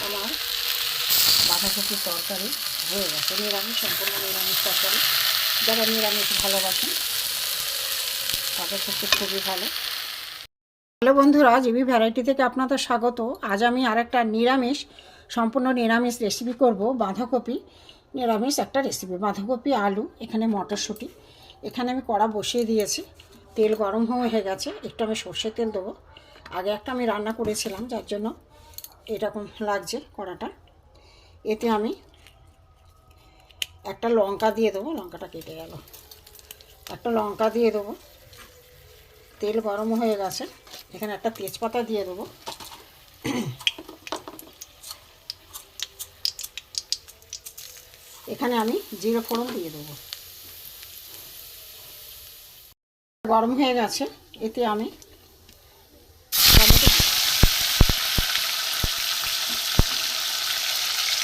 আমার বাঁধাকপির তরকারি হয়ে গেছে। নিরামিষ, সম্পূর্ণ নিরামিষ তরকারি। যারা নিরামিষ ভালোবাসেন তাদের পক্ষে খুবই ভালো। হ্যালো বন্ধুরা, জিবি ভ্যারাইটি থেকে আপনাদের স্বাগত। আজ আমি আরেকটা নিরামিষ, সম্পূর্ণ নিরামিষ রেসিপি করব। বাঁধাকপি নিরামিষ একটা রেসিপি। বাঁধাকপি, আলু, এখানে মটরশুঁটি। এখানে আমি কড়া বসিয়ে দিয়েছি, তেল গরম হয়ে গেছে। একটু আমি সর্ষের তেল দেবো। আগে একটা আমি রান্না করেছিলাম, যার জন্য এরকম লাগছে কড়াটা। এতে আমি একটা লঙ্কা দিয়ে দেবো। লঙ্কাটা কেটে গেল। একটা লঙ্কা দিয়ে দেবো। তেল গরম হয়ে গেছে, এখানে একটা তেজপাতা দিয়ে দেবো। এখানে আমি জিরে ফোড়ন দিয়ে দেবো। গরম হয়ে গেছে, এতে আমি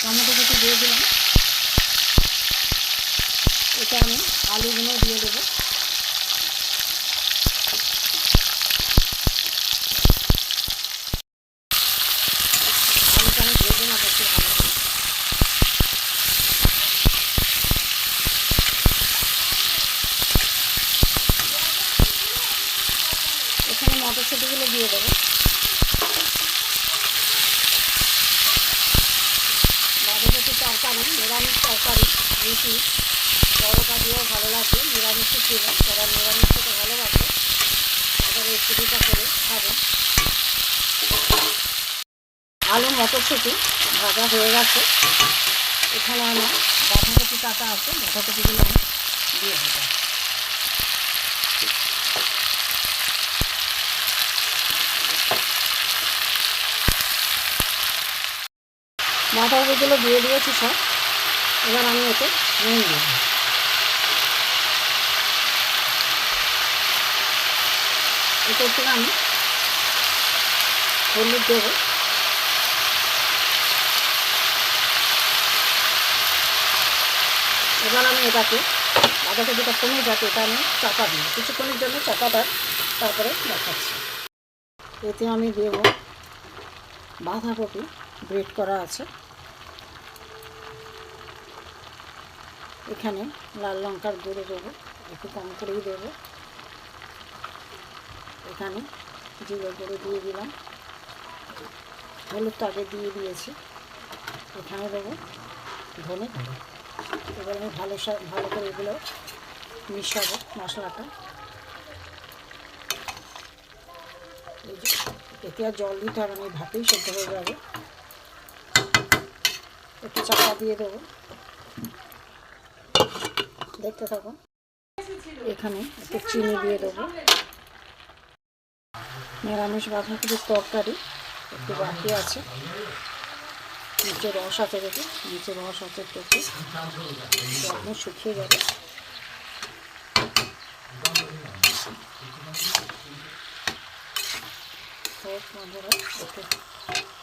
টমেটো কুচি দিয়ে দিলাম। এতে আমি আলুগুলো দিয়ে দেবো। আলুটা আমি দিয়ে দিলাম একটু ভালো করে। এখানে মটরশুঁটিগুলো দিয়ে দেবো। বাঁধাকপির তরকারি, নিরামিষ তরকারি, রুটি পরোটা দিয়েও ভালো লাগে। নিরামিষও ছিল, যারা নিরামিষ খেতে ভালোবাসে তাদের রেসিপিটা করে খাবেন। আলু মটরশুঁটি ভাজা হয়ে গেছে। এখানে আমার বাঁধাকপি কাটা আছে, বাঁধাকপিগুলো আমি দিয়ে দেবো। বাঁধাকপিগুলো দিয়ে দিয়েছি সব। এবার আমি এতে নুন দেব। এতে থেকে আমি হলুদ দেব। এবার আমি এটাকে, বাঁধাকপিটা কমে যাতে, এটা আমি চাপা দিই কিছুক্ষণের জন্য। চাপাটা তারপরে দেখাচ্ছি। এতে আমি দেব বাঁধাকপি গ্রেট করা আছে। এখানে লাল লঙ্কার গুঁড়ো দেবো, একটু কম করেই দেবো। এখানে জিরে গুঁড়ো দিয়ে দিলাম। হলুদ আগে দিয়ে দিয়েছি। এখানে দেবো ধনে গুঁড়ো। এবার আমি ভালো করে এগুলো মিশাবো মশলাটা। এই যে এতে আর জল দিতে হবে না, এই ভাতেই সেদ্ধ হয়ে যাবে। একটু চাপা দিয়ে দেবো, দেখতে থাকুন। এখানে একটু চিনি দিয়ে দেবো। নিরামিষ বাঁধাকপির তরকারি একটু বাকি আছে, নিচে রস আছে, দেখে নিচে রস আছে একটু, একদম শুকিয়ে যাবে। বন্ধুরা, একটু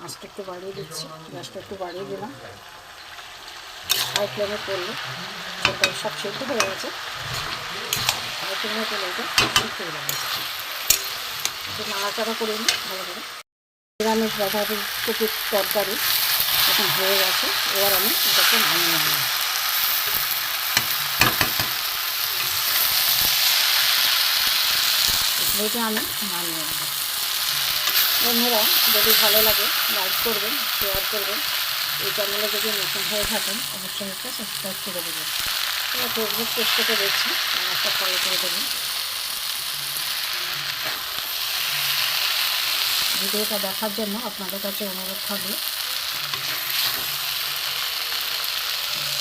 আঁচটা একটু বাড়িয়ে দিচ্ছি, গ্যাসটা একটু বাড়িয়ে দিলাম। হাই ফ্লেমে করলে সেটা সব সেদ্ধ হয়ে গেছে। হাই ফ্লেমে করলে এটা সেদ্ধ হয়ে যাবে। একটু নাড়াচাড়া করে নিই ভালো করে। নিরামিষ বাঁধাকপির তরকারি এখন হয়ে গেছে। এবার আমি এটাকে নামিয়ে নেব। প্লেটে আমি নামিয়ে নেব। বন্ধুরা, যদি ভালো লাগে লাইক করবেন, শেয়ার করবেন। এই চ্যানেলে যদি নতুন হয়ে থাকেন অবশ্যই একটা সাবস্ক্রাইব করে দেবেন। এবার ফেসবুক পেজ থেকে দেখছি, একটা ফলো করে দেবেন। ভিডিওটা দেখার জন্য আপনাদের কাছে অনুরোধ থাকবে।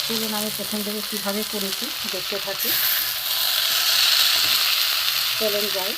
চলুন আমি প্রথম থেকে কীভাবে করেছি দেখতে থাকি। চলুন যাই।